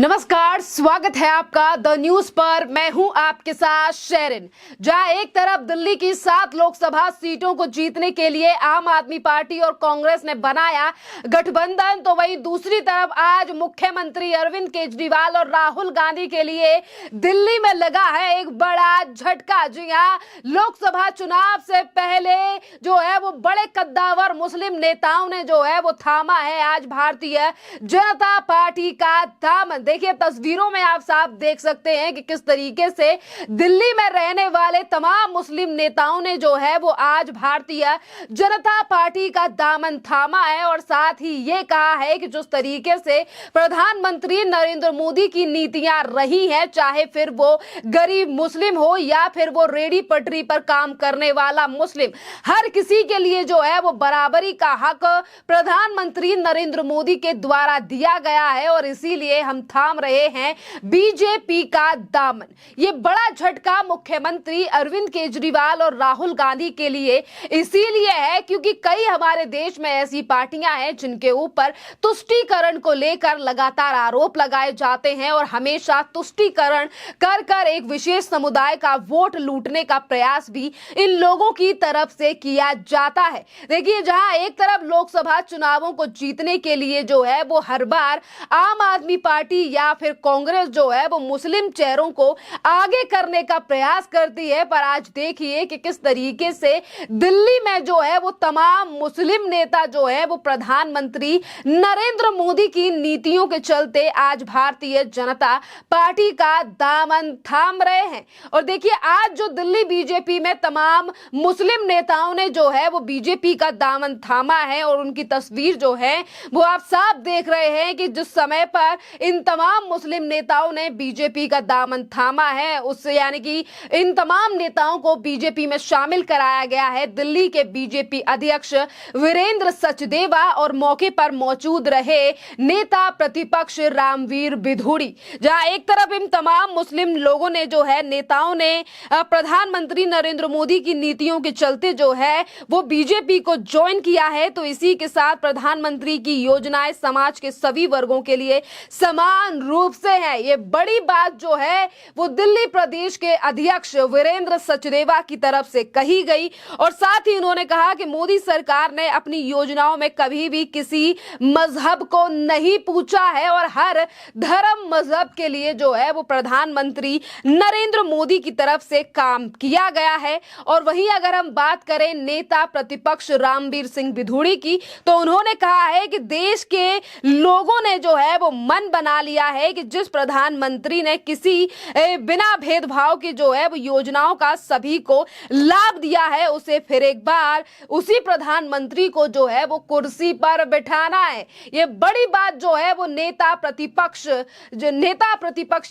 नमस्कार, स्वागत है आपका द न्यूज पर। मैं हूं आपके साथ शेरिन। जहां एक तरफ दिल्ली की 7 लोकसभा सीटों को जीतने के लिए आम आदमी पार्टी और कांग्रेस ने बनाया गठबंधन, तो वहीं दूसरी तरफ आज मुख्यमंत्री अरविंद केजरीवाल और राहुल गांधी के लिए दिल्ली में लगा है एक बड़ा झटका। जी हां, लोकसभा चुनाव से पहले जो है वो बड़े कद्दावर मुस्लिम नेताओं ने जो है वो थामा है आज भारतीय जनता पार्टी का दामन। देखिए, तस्वीरों में आप साफ देख सकते हैं कि किस तरीके से दिल्ली में रहने वाले तमाम मुस्लिम नेताओं ने जो है वो आज भारतीय जनता पार्टी का दामन थामा है और साथ ही ये कहा है कि जिस तरीके से प्रधानमंत्री नरेंद्र मोदी की नीतियां रही हैं, चाहे फिर वो गरीब मुस्लिम हो या फिर वो रेडी पटरी पर काम करने वाला मुस्लिम, हर किसी के लिए जो है वो बराबरी का हक प्रधानमंत्री नरेंद्र मोदी के द्वारा दिया गया है और इसीलिए हम थाम रहे हैं बीजेपी का दामन। ये बड़ा झटका मुख्यमंत्री अरविंद केजरीवाल और राहुल गांधी के लिए इसीलिए है क्योंकि कई हमारे देश में ऐसी पार्टियां हैं जिनके ऊपर तुष्टीकरण को लेकर लगातार आरोप लगाए जाते हैं और हमेशा तुष्टीकरण कर कर एक विशेष समुदाय का वोट लूटने का प्रयास भी इन लोगों की तरफ से किया जाता है। देखिए, जहां एक तरफ लोकसभा चुनावों को जीतने के लिए जो है वो हर बार आम आदमी पार्टी या फिर कांग्रेस जो है वो मुस्लिम चेहरों को आगे करने का प्रयास करती है, पर आज देखिए कि किस तरीके से दिल्ली में जो है वो तमाम मुस्लिम नेता जो है वो प्रधानमंत्री नरेंद्र मोदी की नीतियों के चलते आज भारतीय जनता पार्टी का दामन थाम रहे हैं। और देखिए, आज जो दिल्ली बीजेपी में तमाम मुस्लिम नेताओं ने जो है वो बीजेपी का दामन थामा है और उनकी तस्वीर जो है वो आप साफ देख रहे हैं कि जिस समय पर इन तमाम मुस्लिम नेताओं ने बीजेपी का दामन थामा है, उससे यानी कि इन तमाम नेताओं को बीजेपी में शामिल कराया गया है दिल्ली के बीजेपी अध्यक्ष वीरेंद्र सचदेवा और मौके पर मौजूद रहे नेता प्रतिपक्ष रामवीर बिधूड़ी। जहां एक तरफ इन तमाम मुस्लिम लोगों ने जो है नेताओं ने प्रधानमंत्री नरेंद्र मोदी की नीतियों के चलते जो है वो बीजेपी को ज्वाइन किया है, तो इसी के साथ प्रधानमंत्री की योजनाएं समाज के सभी वर्गों के लिए समान रूप से है। ये बड़ी बात जो है वो दिल्ली प्रदेश के अध्यक्ष वीरेंद्र सचदेवा की तरफ से कही गई और साथ ही उन्होंने कहा कि मोदी सरकार ने अपनी योजनाओं में कभी भी किसी मजहब को नहीं पूछा है और हर धर्म मजहब के लिए जो है वो प्रधानमंत्री नरेंद्र मोदी की तरफ से काम किया गया है। और वहीं अगर हम बात करें नेता प्रतिपक्ष रामवीर सिंह बिधूड़ी की, तो उन्होंने कहा है कि देश के लोगों ने जो है वो मन बना लिया है कि जिस प्रधानमंत्री ने किसी बिना भेदभाव के जो है वो योजनाओं का सभी को लाभ दिया है, उसे फिर एक बार उसी प्रधानमंत्री को जो है वो कुर्सी पर बिठाना है। ये बड़ी बात जो है वो नेता प्रतिपक्ष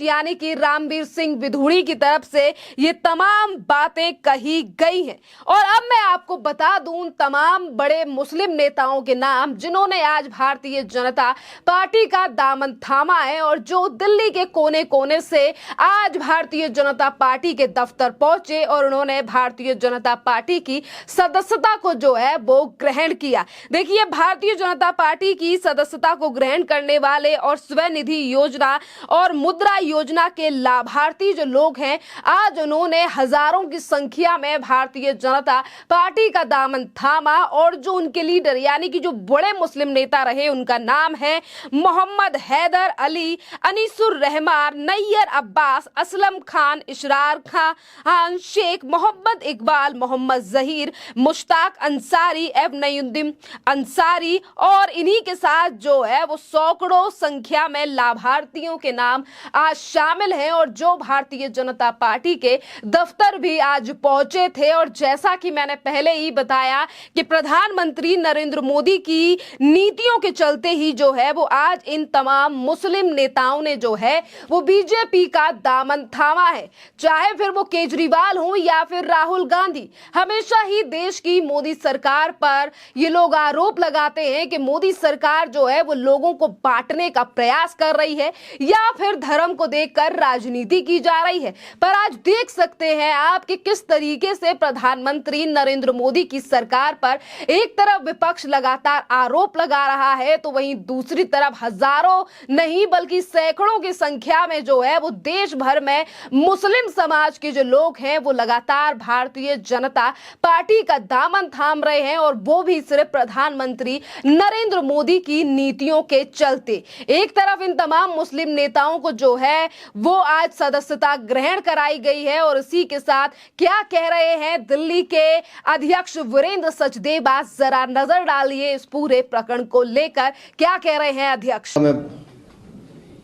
यानी कि रामवीर सिंह बिधूड़ी की तरफ से ये तमाम बातें कही गई हैं। और अब मैं आपको बता दूं तमाम बड़े मुस्लिम नेताओं के नाम जिन्होंने आज भारतीय जनता पार्टी का दामन थामा है और जो दिल्ली के कोने कोने से आज भारतीय जनता पार्टी के दफ्तर पहुंचे और उन्होंने भारतीय जनता पार्टी की सदस्यता को जो है वो ग्रहण किया। देखिए, भारतीय जनता पार्टी की सदस्यता को ग्रहण करने वाले और स्वनिधि योजना और मुद्रा योजना के लाभार्थी जो लोग हैं, आज उन्होंने हजारों की संख्या में भारतीय जनता पार्टी का दामन थामा और जो उनके लीडर यानी कि जो बड़े मुस्लिम नेता रहे उनका नाम है मोहम्मद हैदर अली, अनीसुर रहमान, नैयर अब्बास, असलम खान, इशरार खान, शेख मोहम्मद इकबाल, मोहम्मद जहीर, मुश्ताक अंसारी, एबनयुद्दीन अंसारी और इन्हीं के साथ जो है वो सैकड़ों संख्या में लाभार्थियों के नाम आज शामिल हैं और जो भारतीय जनता पार्टी के दफ्तर भी आज पहुंचे थे। और जैसा कि मैंने पहले ही बताया कि प्रधानमंत्री नरेंद्र मोदी की नीतियों के चलते ही जो है वो आज इन तमाम मुस्लिम नेताओं ने जो है वो बीजेपी का दामन थामा है, चाहे फिर वो केजरीवाल हो या फिर राहुल गांधी। हमेशा ही देश की मोदी सरकार पर ये लोग आरोप लगाते हैं कि मोदी सरकार जो है वो लोगों को बांटने का प्रयास कर रही है या फिर धर्म को देखकर राजनीति की जा रही है। पर आज देख सकते हैं आप कि किस तरीके से प्रधानमंत्री नरेंद्र मोदी की सरकार पर एक तरफ विपक्ष लगातार आरोप लगा रहा है, तो वहीं दूसरी तरफ हजारों नहीं बल्कि सैकड़ों की संख्या में जो है वो देश भर में मुस्लिम समाज के जो लोग हैं वो लगातार भारतीय जनता पार्टी का दामन थाम रहे हैं, और वो भी सिर्फ प्रधानमंत्री नरेंद्र मोदी की नीतियों के चलते। एक तरफ इन तमाम मुस्लिम नेताओं को जो है वो आज सदस्यता ग्रहण कराई गई है, और इसी के साथ क्या कह रहे हैं दिल्ली के अध्यक्ष वीरेंद्र सचदेव, जरा नजर डालिए इस पूरे प्रकरण को लेकर क्या कह रहे हैं अध्यक्ष। मैं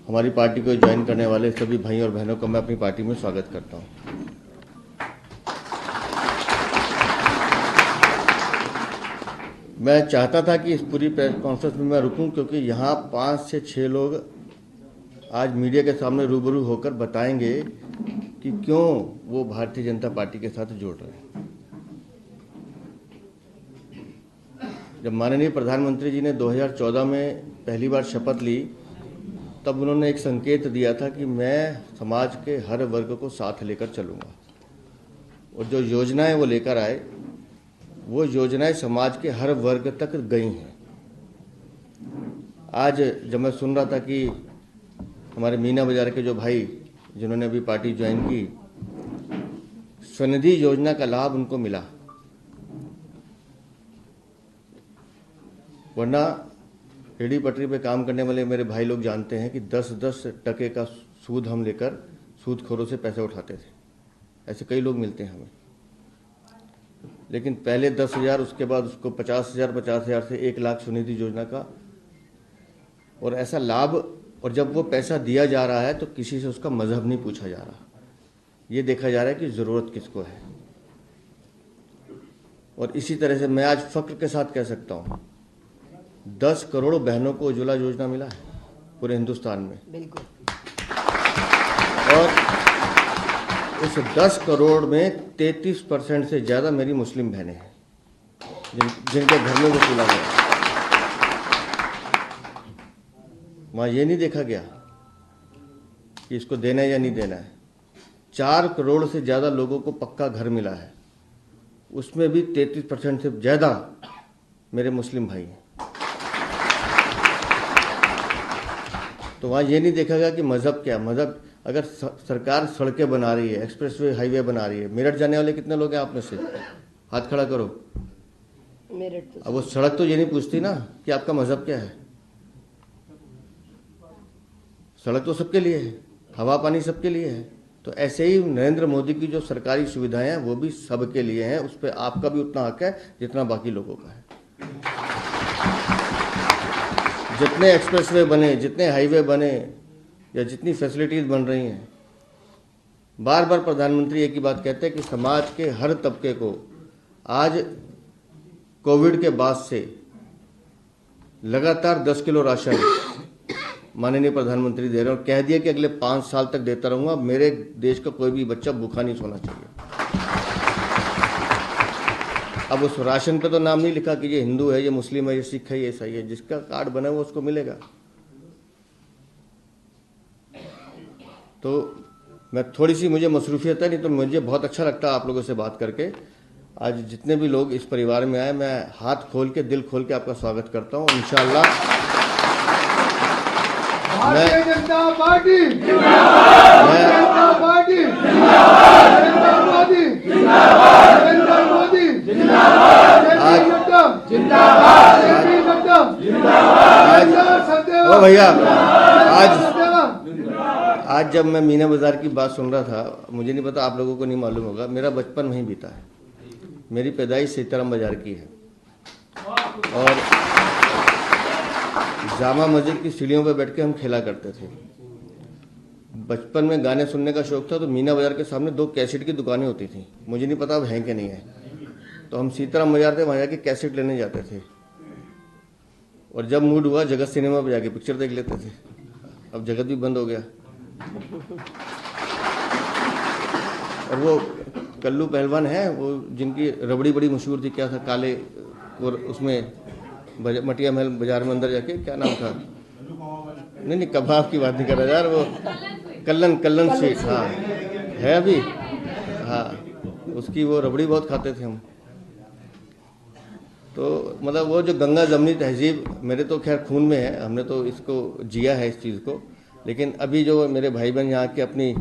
हमारी पार्टी को ज्वाइन करने वाले सभी भाई और बहनों का मैं अपनी पार्टी में स्वागत करता हूं। मैं चाहता था कि इस पूरी प्रेस कॉन्फ्रेंस में मैं रुकूं, क्योंकि यहाँ 5 से 6 लोग आज मीडिया के सामने रूबरू होकर बताएंगे कि क्यों वो भारतीय जनता पार्टी के साथ जुड़ रहे हैं। जब माननीय प्रधानमंत्री जी ने 2014 में पहली बार शपथ ली, तब उन्होंने एक संकेत दिया था कि मैं समाज के हर वर्ग को साथ लेकर चलूँगा, और जो योजनाएं वो लेकर आए वो योजनाएं समाज के हर वर्ग तक गई हैं। आज जब मैं सुन रहा था कि हमारे मीना बाजार के जो भाई जिन्होंने अभी पार्टी ज्वाइन की, स्वनिधि योजना का लाभ उनको मिला, वरना रेहड़ी पटरी पे काम करने वाले मेरे भाई लोग जानते हैं कि 10-10 टके का सूद हम लेकर सूदखोरों से पैसे उठाते थे। ऐसे कई लोग मिलते हैं हमें, लेकिन पहले 10,000, उसके बाद उसको 50,000 से 1 लाख स्वनिधि योजना का, और ऐसा लाभ। और जब वो पैसा दिया जा रहा है तो किसी से उसका मजहब नहीं पूछा जा रहा, ये देखा जा रहा है कि ज़रूरत किसको है। और इसी तरह से मैं आज फख्र के साथ कह सकता हूँ 10 करोड़ बहनों को उज्ज्वला योजना मिला है पूरे हिंदुस्तान में। बिल्कुल। और उस 10 करोड़ में 33% से ज़्यादा मेरी मुस्लिम बहनें हैं जिनके घर में वो खुला गया। वहाँ ये नहीं देखा गया कि इसको देना है या नहीं देना है। 4 करोड़ से ज़्यादा लोगों को पक्का घर मिला है, उसमें भी 33% से ज़्यादा मेरे मुस्लिम भाई हैं। तो वहाँ ये नहीं देखा गया कि मज़हब क्या। मज़हब, अगर सरकार सड़कें बना रही है, एक्सप्रेसवे हाईवे बना रही है, मेरठ जाने वाले कितने लोग हैं आप में से? हाथ खड़ा करो। मेरठ तो अब वो सड़क तो ये नहीं पूछती ना कि आपका मज़हब क्या है। सड़क तो सबके लिए है, हवा पानी सबके लिए है। तो ऐसे ही नरेंद्र मोदी की जो सरकारी सुविधाएं हैं वो भी सबके लिए हैं, उस पर आपका भी उतना हक है जितना बाकी लोगों का है। जितने एक्सप्रेसवे बने, जितने हाईवे बने, या जितनी फैसिलिटीज़ बन रही हैं, बार बार प्रधानमंत्री एक ही बात कहते हैं कि समाज के हर तबके को आज कोविड के बाद से लगातार 10 किलो राशन माननीय प्रधानमंत्री दे रहे हैं, और कह दिया कि अगले 5 साल तक देता रहूंगा। मेरे देश का कोई भी बच्चा भूखा नहीं सोना चाहिए। अब उस राशन पे तो नाम नहीं लिखा कि ये हिंदू है, ये मुस्लिम है, ये सिख है, ये ईसाई है। जिसका कार्ड बना है वो उसको मिलेगा। तो मैं थोड़ी सी, मुझे मसरूफियत है, नहीं तो मुझे बहुत अच्छा लगता है आप लोगों से बात करके। आज जितने भी लोग इस परिवार में आए, मैं हाथ खोल के, दिल खोल के आपका स्वागत करता हूँ। इंशाअल्लाह भारतीय जनता पार्टी जिंदाबाद, जनता पार्टी जिंदाबाद, नरेंद्र मोदी जिंदाबाद, नरेंद्र मोदी जिंदाबाद, जिंदाबाद, जिंदाबाद। ओ भैया, आज जब मैं मीना बाजार की बात सुन रहा था, मुझे नहीं पता, आप लोगों को नहीं मालूम होगा, मेरा बचपन वहीं बीता है। मेरी पैदाइश सीताराम बाजार की है, और जामा मस्जिद की सीढ़ियों पर बैठ के हम खेला करते थे। बचपन में गाने सुनने का शौक था, तो मीना बाजार के सामने 2 कैसेट की दुकानें होती थी। मुझे नहीं पता अब हैं कि नहीं है। तो हम सीताराम बाजार थे, वहाँ जाके कैसेट लेने जाते थे, और जब मूड हुआ जगत सिनेमा पर जाके पिक्चर देख लेते थे। अब जगत भी बंद हो गया। और वो कल्लू पहलवान है, वो जिनकी रबड़ी बड़ी मशहूर थी, क्या था, काले, और उसमें मटिया महल बाजार में अंदर जाके, क्या नाम था, नहीं कबाब की बात नहीं कर रहा यार, वो कल्लन स्वीट, हाँ है अभी, हाँ उसकी वो रबड़ी बहुत खाते थे हम। तो मतलब वो जो गंगा जमनी तहजीब मेरे तो खैर खून में है, हमने तो इसको जिया है इस चीज़ को। लेकिन अभी जो मेरे भाई बहन यहाँ के अपनी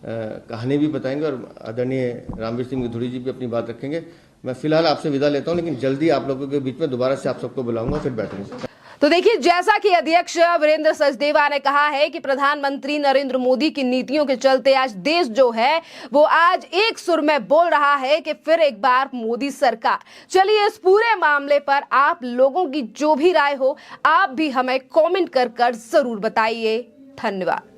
कहानी भी बताएंगे और आदरणीय रामवीर सिंह विधुड़ी जी भी अपनी बात रखेंगे। मैं फिलहाल आपसे विदा लेता हूँ, लेकिन जल्दी आप लोगों के बीच में दोबारा से आप सबको बुलाऊंगा, फिर बैठेंगे। तो देखिए, जैसा कि अध्यक्ष वीरेंद्र सचदेवा ने कहा है कि प्रधानमंत्री नरेंद्र मोदी की नीतियों के चलते आज देश जो है वो आज एक सुर में बोल रहा है कि फिर एक बार मोदी सरकार। चलिए, इस पूरे मामले पर आप लोगों की जो भी राय हो, आप भी हमें कमेंट कर जरूर बताइए। धन्यवाद।